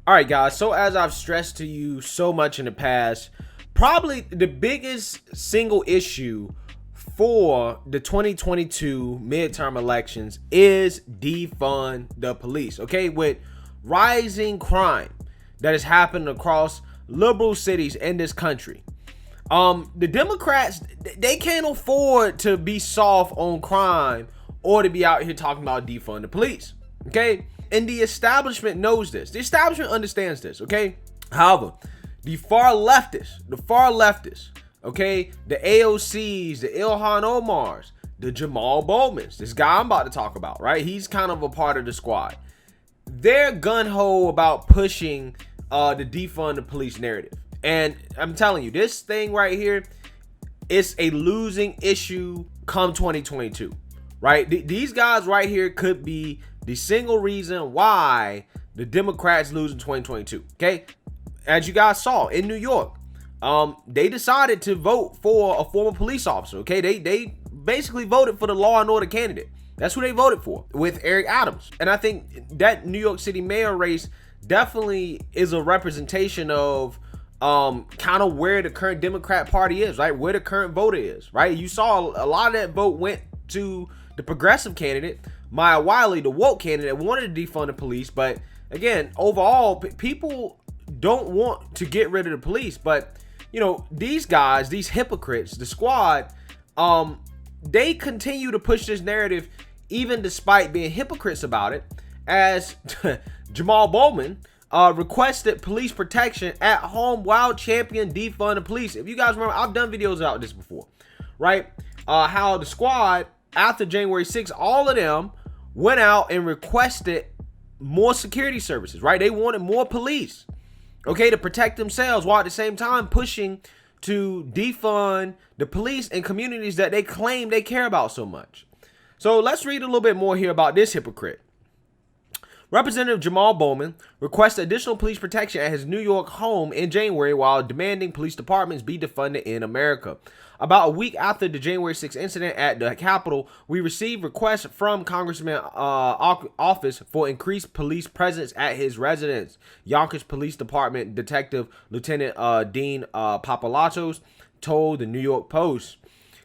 All right, guys. So as I've stressed to you so much in the past, probably the biggest single issue for the 2022 midterm elections is defund the police. Okay, with rising crime that has happened across liberal cities in this country. The Democrats, they can't afford to be soft on crime or to be out here talking about defund the police. Okay, and the establishment knows this. The establishment understands this. Okay, however, the far leftists, okay, the AOCs, the Ilhan Omars, the Jamal Bowmans, this guy I'm about to talk about, right? He's kind of a part of the squad. They're gun-ho about pushing the defund the police narrative. And I'm telling you, this thing right here is a losing issue come 2022, right? These guys right here could be the single reason why the Democrats lose in 2022, okay? As you guys saw in New York, they decided to vote for a former police officer, okay? They basically voted for the law and order candidate. That's who they voted for, with Eric Adams. And I think that New York City mayor race definitely is a representation of kind of where the current Democrat Party is, right? Where the current voter is, right? You saw a lot of that vote went to the progressive candidate, Maya Wiley, the woke candidate, wanted to defund the police. But again, overall, people don't want to get rid of the police. But, you know, these guys, these hypocrites, the squad, they continue to push this narrative even despite being hypocrites about it, as Jamal Bowman requested police protection at home while champion defund the police. If you guys remember, I've done videos about this before, right? How the squad, after January 6th, all of them went out and requested more security services, right? They wanted more police, okay, to protect themselves, while at the same time pushing to defund the police in communities that they claim they care about so much. So let's read a little bit more here about this hypocrite. Representative Jamal Bowman requested additional police protection at his New York home in January while demanding police departments be defunded in America. About a week after the January 6th incident at the Capitol, we received requests from Congressman office for increased police presence at his residence. Yonkers Police Department Detective Lieutenant Dean Politopoulos told the New York Post,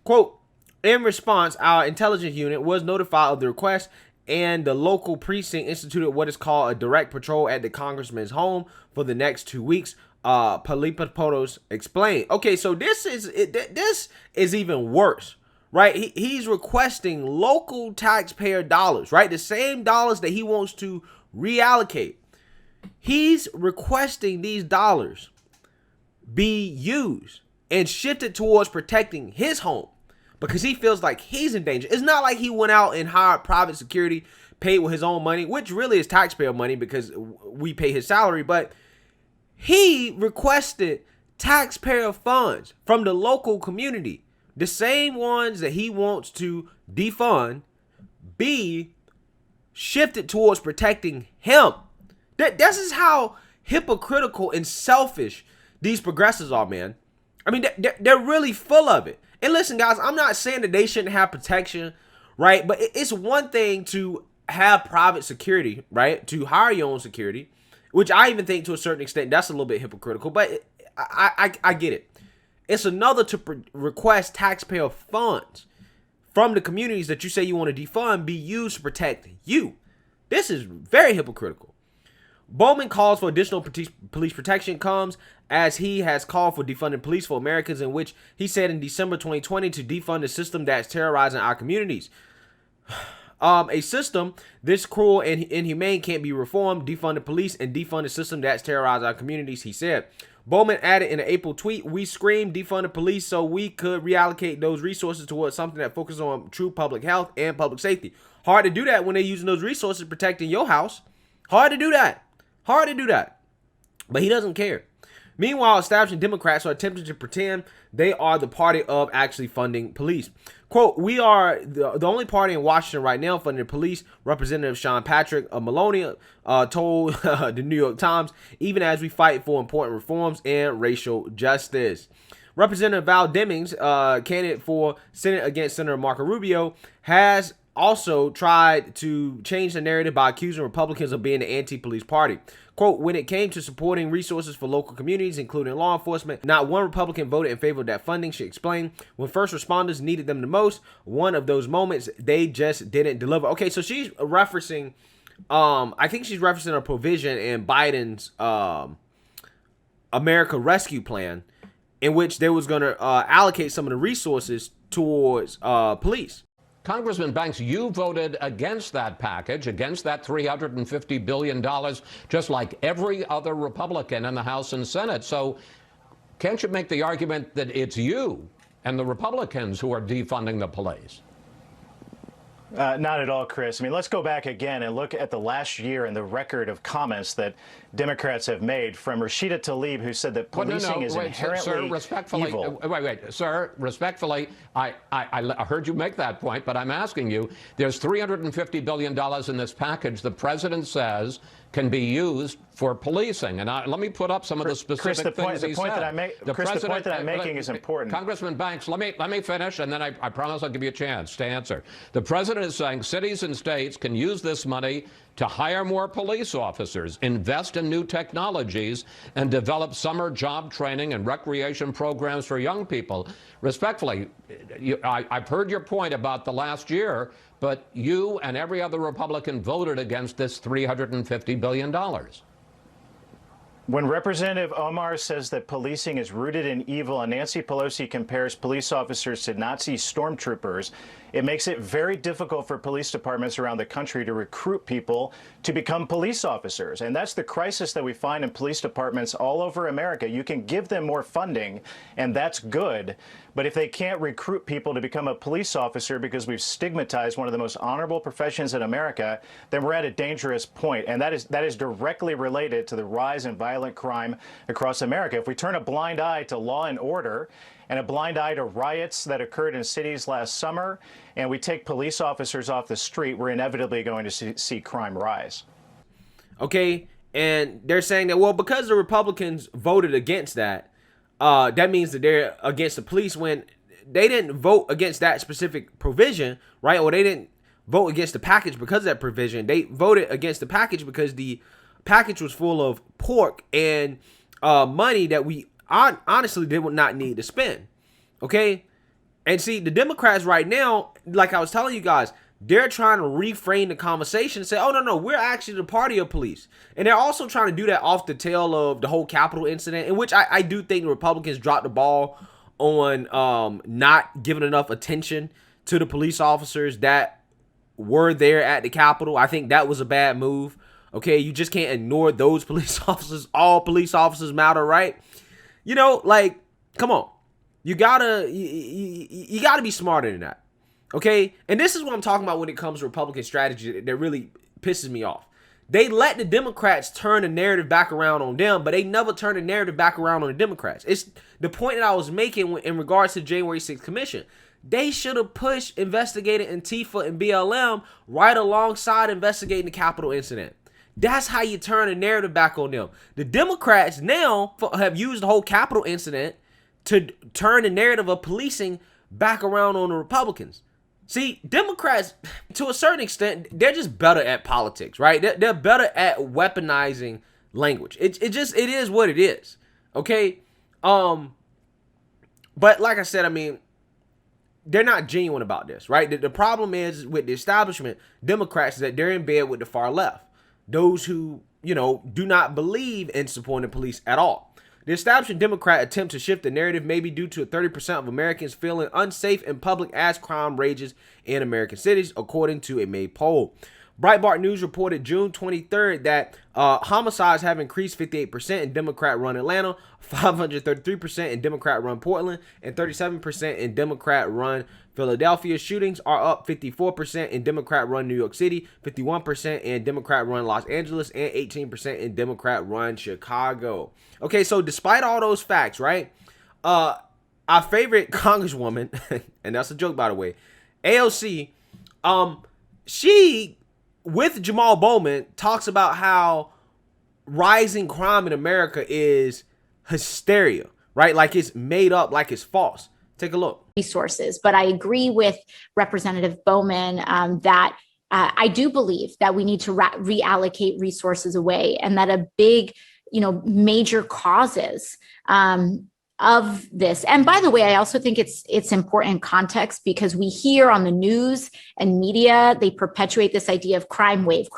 quote, "In response, our intelligence unit was notified of the request, and the local precinct instituted what is called a direct patrol at the congressman's home for the next 2 weeks." Politopoulos explained. Okay, so this is even worse, right? He's requesting local taxpayer dollars, right? The same dollars that he wants to reallocate. He's requesting these dollars be used and shifted towards protecting his home, because he feels like he's in danger. It's not like he went out and hired private security, paid with his own money, which really is taxpayer money because we pay his salary. But he requested taxpayer funds from the local community, the same ones that he wants to defund, be shifted towards protecting him. This is how hypocritical and selfish these progressives are, man. I mean, they're really full of it. And listen, guys, I'm not saying that they shouldn't have protection, right? But it's one thing to have private security, right? To hire your own security, which I even think to a certain extent that's a little bit hypocritical. But I get it. It's another to request taxpayer funds from the communities that you say you want to defund be used to protect you. This is very hypocritical. Bowman calls for additional police protection comes as he has called for defunding police for Americans, in which he said in December 2020 to defund the system that's terrorizing our communities. A system this cruel and inhumane can't be reformed. Defund the police and defund the system that's terrorizing our communities, he said. Bowman added in an April tweet, "We screamed defund the police so we could reallocate those resources towards something that focuses on true public health and public safety." Hard to do that when they're using those resources protecting your house. Hard to do that. Hard to do that. But he doesn't care. Meanwhile, establishing Democrats are attempting to pretend they are the party of actually funding police. Quote, "We are the only party in Washington right now funding the police," Representative Sean Patrick Maloney told the New York Times, "even as we fight for important reforms and racial justice." Representative Val Demings, candidate for Senate against Senator Marco Rubio, has also tried to change the narrative by accusing Republicans of being the anti-police party. quote, when it came to supporting resources for local communities, including law enforcement, not one Republican voted in favor of that funding. She explained, when first responders needed them the most, one of those moments, they just didn't deliver. Okay, so she's referencing, I think she's referencing a provision in Biden's America Rescue Plan, in which they was going to allocate some of the resources towards police. Congressman Banks, you voted against that package, against that $350 billion, just like every other Republican in the House and Senate. So can't you make the argument that it's you and the Republicans who are defunding the police? Not at all, Chris. I mean, let's go back again and look at the last year and the record of comments that Democrats have made, from Rashida Tlaib, who said that policing is inherently evil. Sir, respectfully, I heard you make that point, but I'm asking you, there's $350 billion in this package the president says can be used for policing. And let me put up some of the specific things he said. The point that I'm making is important. Congressman Banks, let me finish, and then I promise I'll give you a chance to answer. The president is saying cities and states can use this money to hire more police officers, invest in new technologies, and develop summer job training and recreation programs for young people. Respectfully, I've heard your point about the last year, but you and every other Republican voted against this $350 billion. When Representative Omar says that policing is rooted in evil and Nancy Pelosi compares police officers to Nazi stormtroopers, it makes it very difficult for police departments around the country to recruit people to become police officers. And that's the crisis that we find in police departments all over America. You can give them more funding, and that's good. But if they can't recruit people to become a police officer because we've stigmatized one of the most honorable professions in America, then we're at a dangerous point. And that is directly related to the rise in violent crime across America. If we turn a blind eye to law and order and a blind eye to riots that occurred in cities last summer, and we take police officers off the street, we're inevitably going to see crime rise. Okay, and they're saying that, well, because the Republicans voted against that, that means that they're against the police, when they didn't vote against that specific provision, right? Or they didn't vote against the package because of that provision. They voted against the package because the package was full of pork and money that we honestly did not need to spend. Okay, and see, the Democrats right now, like I was telling you guys, they're trying to reframe the conversation and say, oh, no, we're actually the party of police. And they're also trying to do that off the tail of the whole Capitol incident, in which I do think the Republicans dropped the ball on not giving enough attention to the police officers that were there at the Capitol. I think that was a bad move. Okay, you just can't ignore those police officers. All police officers matter, right? You know, like, come on. You gotta be smarter than that. Okay? And this is what I'm talking about when it comes to Republican strategy that really pisses me off. They let the Democrats turn the narrative back around on them, but they never turn the narrative back around on the Democrats. It's the point that I was making in regards to the January 6th commission. They should have pushed investigating Antifa and BLM right alongside investigating the Capitol incident. That's how you turn the narrative back on them. The Democrats now have used the whole Capitol incident to turn the narrative of policing back around on the Republicans. See, Democrats, to a certain extent, they're just better at politics, right? They're better at weaponizing language. It is what it is, okay? But like I said, I mean, they're not genuine about this, right? The problem is with the establishment, Democrats, is that they're in bed with the far left. Those who, do not believe in supporting the police at all. The establishment Democrat attempt to shift the narrative may be due to 30% of Americans feeling unsafe in public as crime rages in American cities, according to a May poll. Breitbart News reported June 23rd that homicides have increased 58% in Democrat-run Atlanta, 533% in Democrat-run Portland, and 37% in Democrat-run Philadelphia. Shootings are up 54% in Democrat-run New York City, 51% in Democrat-run Los Angeles, and 18% in Democrat-run Chicago. Okay, so despite all those facts, right, our favorite Congresswoman, and that's a joke, by the way, AOC, she, with Jamal Bowman, talks about how rising crime in America is hysteria, right? Like it's made up, like it's false. Take a look. Resources, but I agree with Representative Bowman that I do believe that we need to reallocate resources away, and that a big, major causes of this. And by the way, I also think it's important context, because we hear on the news and media, they perpetuate this idea of crime wave,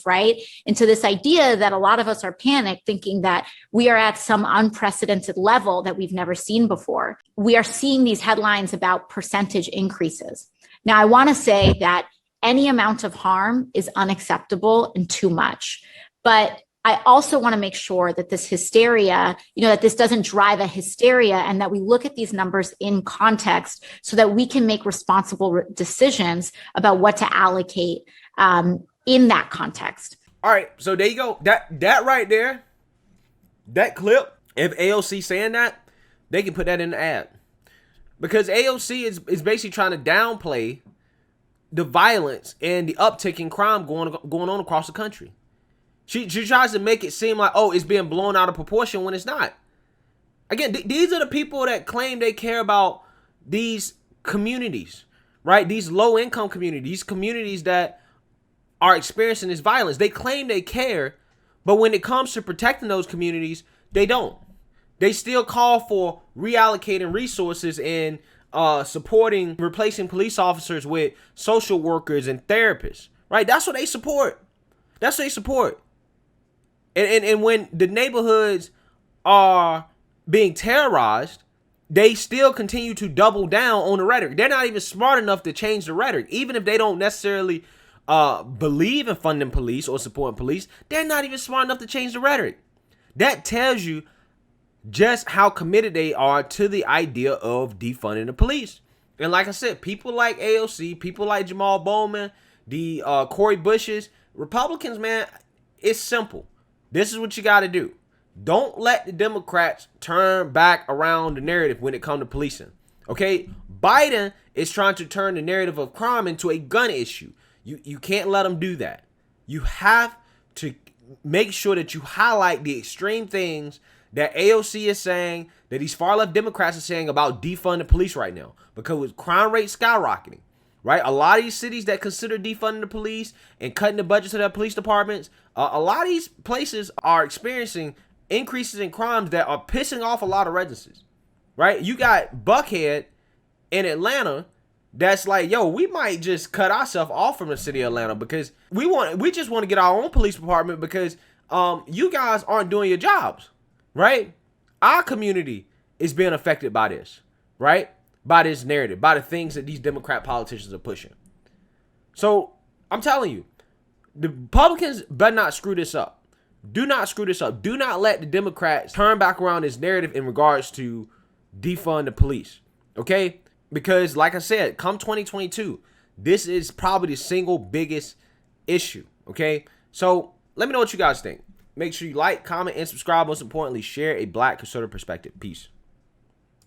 right? And so this idea that a lot of us are panicked, thinking that we are at some unprecedented level that we've never seen before. We are seeing these headlines about percentage increases. Now, I want to say that any amount of harm is unacceptable and too much. But I also want to make sure that this hysteria, that this doesn't drive a hysteria, and that we look at these numbers in context so that we can make responsible decisions about what to allocate in that context. All right, so there you go. That right there, that clip, if AOC saying that, they can put that in the ad. Because AOC is basically trying to downplay the violence and the uptick in crime going on across the country. She tries to make it seem like, oh, it's being blown out of proportion when it's not. Again, these are the people that claim they care about these communities, right? These low-income communities, these communities that are experiencing this violence. They claim they care, but when it comes to protecting those communities, they don't. They still call for reallocating resources and replacing police officers with social workers and therapists, right? That's what they support. That's what they support. And when the neighborhoods are being terrorized, they still continue to double down on the rhetoric. They're not even smart enough to change the rhetoric. Even if they don't necessarily believe in funding police or supporting police, they're not even smart enough to change the rhetoric. That tells you just how committed they are to the idea of defunding the police. And like I said, people like AOC, people like Jamal Bowman, the Cori Bushes, Republicans, man, it's simple. This is what you got to do. Don't let the Democrats turn back around the narrative when it comes to policing. Okay? Biden is trying to turn the narrative of crime into a gun issue. You can't let them do that. You have to make sure that you highlight the extreme things that AOC is saying, that these far left Democrats are saying about defunding police right now, because with crime rates skyrocketing, right? A lot of these cities that consider defunding the police and cutting the budgets of their police departments, a lot of these places are experiencing increases in crimes that are pissing off a lot of residents, right? You got Buckhead in Atlanta that's like, yo, we might just cut ourselves off from the city of Atlanta because we just want to get our own police department because you guys aren't doing your jobs, right? Our community is being affected by this, right? By this narrative, by the things that these Democrat politicians are pushing. So I'm telling you, the Republicans better not screw this up. Do not screw this up. Do not let the Democrats turn back around this narrative in regards to defund the police, okay? Because like I said, come 2022, this is probably the single biggest issue, okay? So let me know what you guys think. Make sure you like, comment, and subscribe. Most importantly, share a Black conservative perspective. Peace.